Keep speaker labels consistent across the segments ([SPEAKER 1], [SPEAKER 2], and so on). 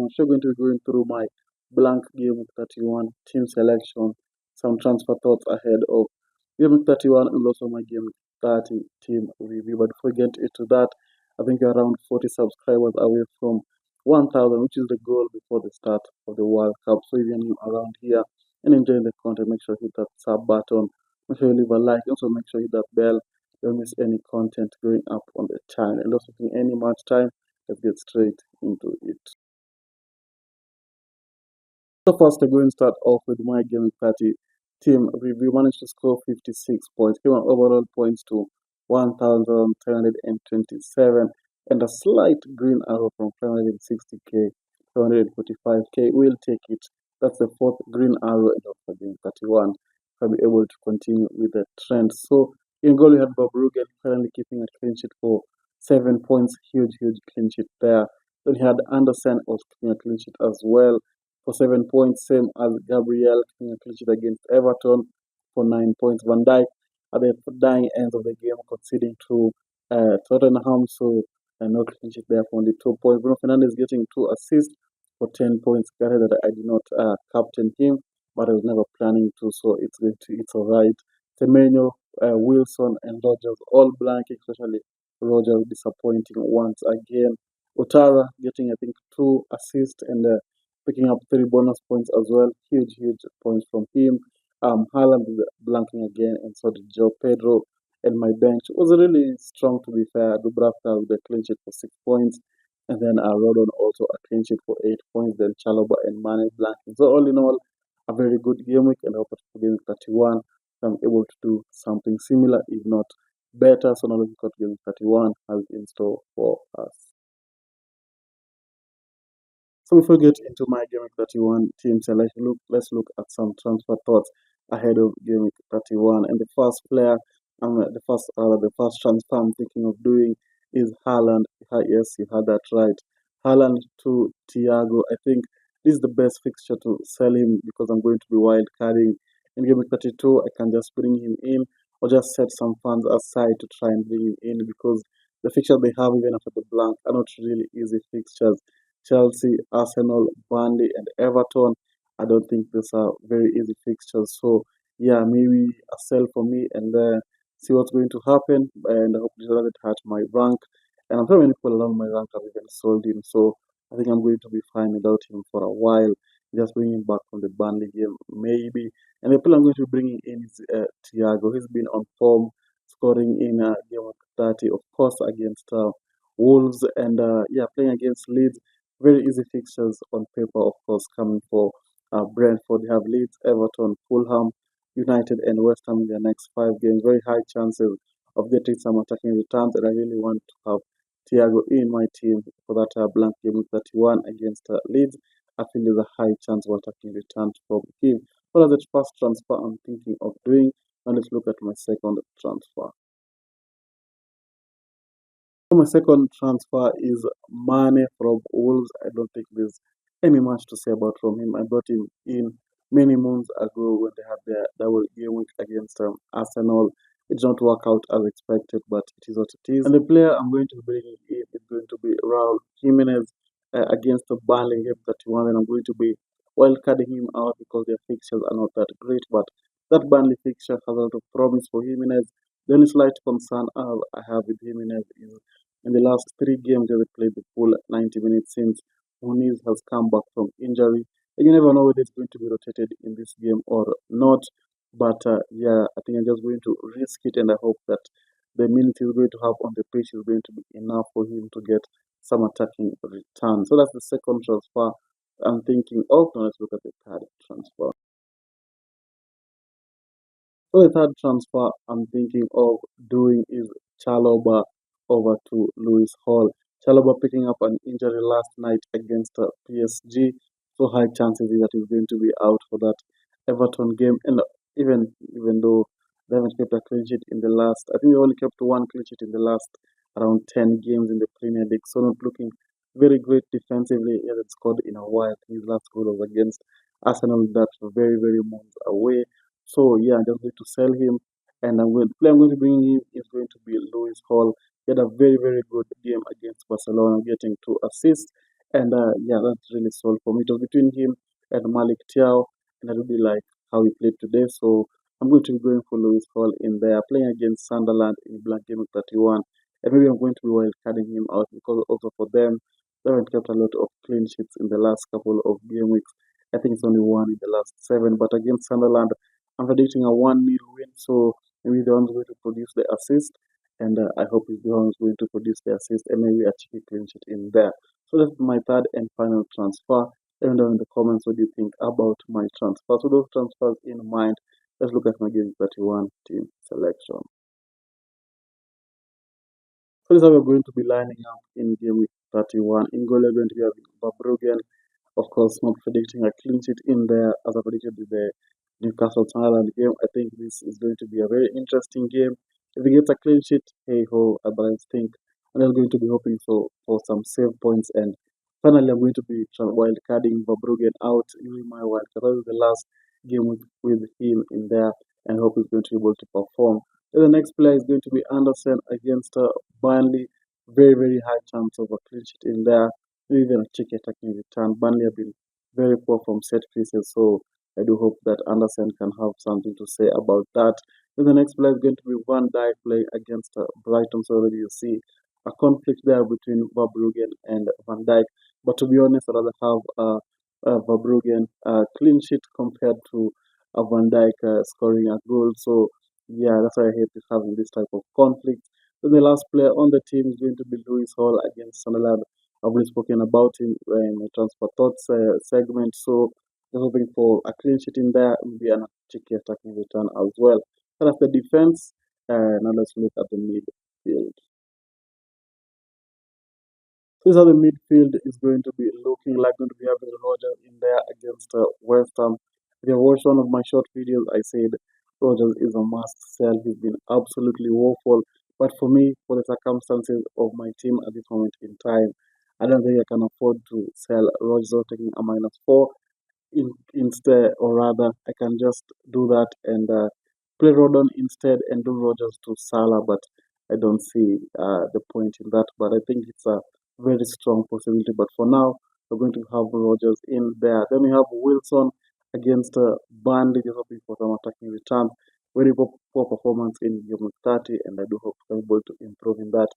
[SPEAKER 1] I'm still going to be going through my blank game week 31 team selection, some transfer thoughts ahead of game week 31, and also my game week 30 team review. But before we get into that, I think we're around 40 subscribers away from 1,000, which is the goal before the start of the World Cup. So if you're new around here and enjoying the content, make sure you hit that sub button, make sure you leave a like, also make sure you hit that bell. Don't miss any content going up on the channel. And also, in any match time, let's get straight into it. So first, I'm going to start off with my game week 30 team review. Managed to score 56 points, came on overall points to 1,327, and a slight green arrow from 560k, 545k. We'll take it. That's the fourth green arrow end of the game 31. I'll be able to continue with the trend. So in goal, we had Bob Rugen currently keeping a clean sheet for 7 points. Huge clean sheet there. Then he had Anderson also keeping a clean sheet as well for 7 points, same as Gabriel keeping a clean sheet against Everton for 9 points. Van Dijk at the dying end of the game conceding to Tottenham, so no clean sheet there for only 2 points. Bruno Fernandes getting 2 assists for 10 points. Granted that I did not captain him, but I was never planning to, so it's alright. Semenyo, Wilson, and Rogers all blanking, especially Rogers disappointing once again. Otara getting, I think, 2 assists and picking up 3 bonus points as well. Huge points from him. Haaland blanking again, and so did Joe Pedro. And my bench was really strong, to be fair. Dubravka with a clean sheet for 6 points. And then Rodon also a clean sheet for 8 points. Then Chalobah and Mane blanking. So all in all, a very good game week. And I hope for game week 31, I'm able to do something similar, if not better. So now looking at game week 31 has in store for us. So before we get into my game week 31 team selection, let's look at some transfer thoughts ahead of game week 31. And the first player, the first transfer I'm thinking of doing is Haaland. Yes, you had that right. Haaland to Thiago. I think this is the best fixture to sell him because I'm going to be wild carding in game week 32. I can just bring him in or just set some funds aside to try and bring him in because the fixtures they have even after the blank are not really easy fixtures. Chelsea, Arsenal, Burnley, and Everton. I don't think these are very easy fixtures. So yeah, maybe a sell for me and see what's going to happen. And I hope it doesn't hurt my rank. And I'm sure many people around my rank have even sold him. So I think I'm going to be fine without him for a while. Just bringing him back from the Burnley game, maybe. And the player I'm going to be bringing in is Thiago. He's been on form, scoring in game of 30, of course, against Wolves, and yeah, playing against Leeds. Very easy fixtures on paper, of course, coming for Brentford. They have Leeds, Everton, Fulham, United, and West Ham in their next 5 games. Very high chances of getting some attacking returns, and I really want to have Thiago in my team for that blank game with 31 against Leeds. I feel there's a high chance of attacking returns from him. What are the first transfer I'm thinking of doing? And let's look at my second transfer. So my second transfer is Mane from Wolves. I don't think there's any much to say about from him. I brought him in many months ago when they had their double game week against Arsenal. It did not work out as expected, but it is what it is. And the player I'm going to be bringing in is going to be Raul Jimenez against the Burnley game 31, and I'm going to be wildcarding him out because their fixtures are not that great. But that Burnley fixture has a lot of promise for Jimenez. The only slight concern I have with Jimenez is in the last 3 games they played the full 90 minutes since Muniz has come back from injury. And you never know whether it's going to be rotated in this game or not. But yeah, I think I'm just going to risk it, and I hope that the minutes he's going to have on the pitch is going to be enough for him to get some attacking return. So that's the second transfer I'm thinking of. Now let's look at the third transfer. So the third transfer I'm thinking of doing is Chalobah over to Lewis Hall. Chalobah picking up an injury last night against PSG, so high chances that he's going to be out for that Everton game. And even though they haven't kept a clean sheet in the last, I think they only kept 1 clean sheet in the last around 10 games in the Premier League. So not looking very great defensively. He hasn't scored in a while. His last goal was against Arsenal, that very months away. So yeah, I'm just going to sell him, and the player I'm going to bring in is going to be Lewis Hall. He had a very good game against Barcelona, getting 2 assists And yeah, that's really sold for me. It was between him and Malik Tiao, and I really like how he played today. So I'm going to be going for Lewis Hall in there, playing against Sunderland in Black Game 31. And maybe I'm going to be wild carding him out because also for them, they haven't kept a lot of clean sheets in the last couple of game weeks. I think it's only one in the last seven. But against Sunderland, I'm predicting a 1-0 win. So maybe the one's going to produce the assist. And I hope he's the one who's going to produce the assist and maybe a cheeky clean sheet in there. So that's my third and final transfer. Let me know in the comments what do you think about my transfer. So those transfers in mind, let's look at my game 31 team selection. So this is how we're going to be lining up in game week 31. In goal, we're going to be having Verbruggen, of course, not predicting a clean sheet in there as I predicted with the Newcastle Sunderland game. I think this is going to be a very interesting game. If he gets a clean sheet, hey ho, but I think I'm just going to be hoping for some save points. And finally, I'm going to be wild carding Verbruggen out using my wild card. That was the last game with him in there, and I hope he's going to be able to perform. Then the next player is going to be Anderson against Burnley. Very, very high chance of a clean sheet in there. Even a cheeky attacking return. Burnley have been very poor from set pieces, so I do hope that Anderson can have something to say about that. Then the next player is going to be Van Dijk playing against Brighton. So already you see a conflict there between Verbruggen and Van Dijk. But to be honest, I'd rather have Verbruggen clean sheet compared to Van Dijk scoring a goal. So yeah, that's why I hate having this type of conflict. Then the last player on the team is going to be Lewis Hall against Sunderland. I've already spoken about him in my transfer thoughts segment. So just hoping for a clean sheet in there, maybe an cheeky attacking return as well. So that's the defense. Now let's look at the midfield. So this is how the midfield is going to be looking like. Going to be having Rogers in there against West Ham. If you watched one of my short videos, I said Rogers is a must sell. He's been absolutely woeful. But for me, for the circumstances of my team at this moment in time, I don't think I can afford to sell Rogers taking a -4 instead, or rather, I can just do that and play Rodon instead and do Rogers to Salah. But I don't see the point in that. But I think it's a very strong possibility. But for now, we're going to have Rogers in there. Then we have Wilson against Burnley, just hoping for some attacking return. Very poor performance in game 30, and I do hope we're able to improve in that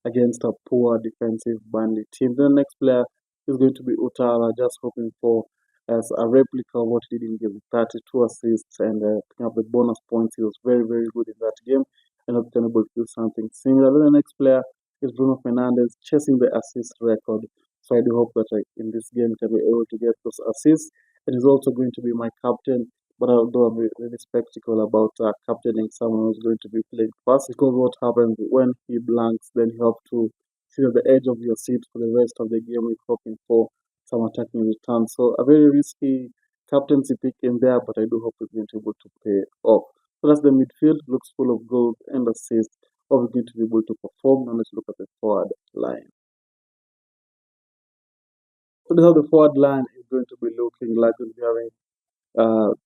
[SPEAKER 1] against a poor defensive Burnley team. The next player is going to be Utara, just hoping for as a replica of what he did in game 32 assists and picking up the bonus points. He was very, very good in that game and not been able to do something similar. Then the next player is Bruno Fernandes chasing the assist record. So I do hope that in this game can be able to get those assists. It is also going to be my captain. But although I'm really skeptical about captaining someone who's going to be playing fast, because what happens when he blanks, then you have to sit at the edge of your seat for the rest of the game, we're hoping for some attacking returns. So a very risky captaincy pick in there, but I do hope we're going to be able to pay off. So that's the midfield, looks full of goals and assists. Are we going to be able to perform? Now let's look at the forward line. So this is how the forward line is going to be looking like. We'll be having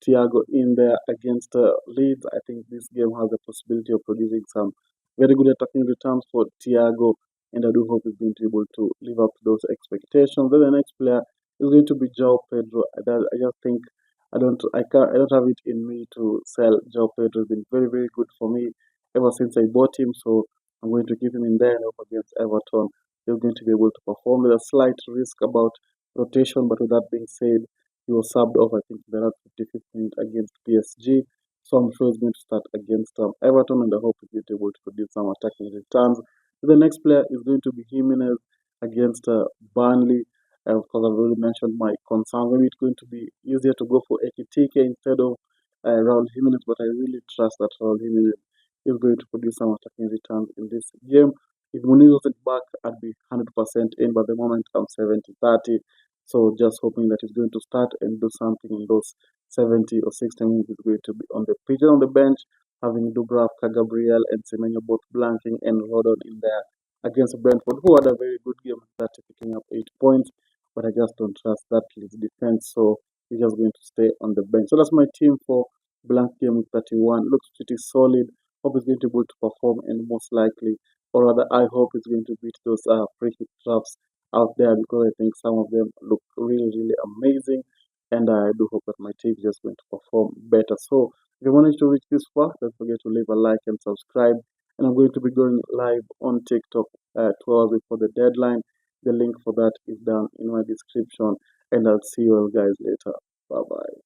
[SPEAKER 1] Thiago in there against Leeds. I think this game has the possibility of producing some very good attacking returns for Thiago, and I do hope he's going to be able to live up to those expectations. Then the next player is going to be João Pedro. I just think I don't have it in me to sell João Pedro. He's been very, very good for me ever since I bought him, so I'm going to keep him in there and hope against Everton. He's going to be able to perform. There's a slight risk about rotation, but with that being said, he was subbed off, I think, in the last 55th minute against PSG. So I'm sure he's going to start against Everton, and I hope he's able to produce some attacking returns. So the next player is going to be Jimenez against Burnley. Of course, I've already mentioned my concerns. Maybe it's going to be easier to go for Ekitike instead of Raul Jimenez, but I really trust that Raul Jimenez is going to produce some attacking returns in this game. If Muniz wasn't back, I'd be 100% in, but at the moment I'm 70-30. So just hoping that he's going to start and do something in those 70 or 60 minutes. He's going to be on the pitch and on the bench, having Dubravka, Gabriel, and Semenyo both blanking and Rodon in there against Brentford, who had a very good game that picking up 8 points. But I just don't trust that Leeds defense, so he's just going to stay on the bench. So that's my team for blank game with 31. Looks pretty solid. Hope he's going to be able to perform, and most likely, or rather, I hope he's going to beat those free hit traps out there because I think some of them look really, really amazing. And I do hope that my team is just going to perform better. So if you wanted to reach this far, don't forget to leave a like and subscribe. And I'm going to be going live on TikTok 2 hours before the deadline. The link for that is down in my description. And I'll see you all guys later. Bye bye.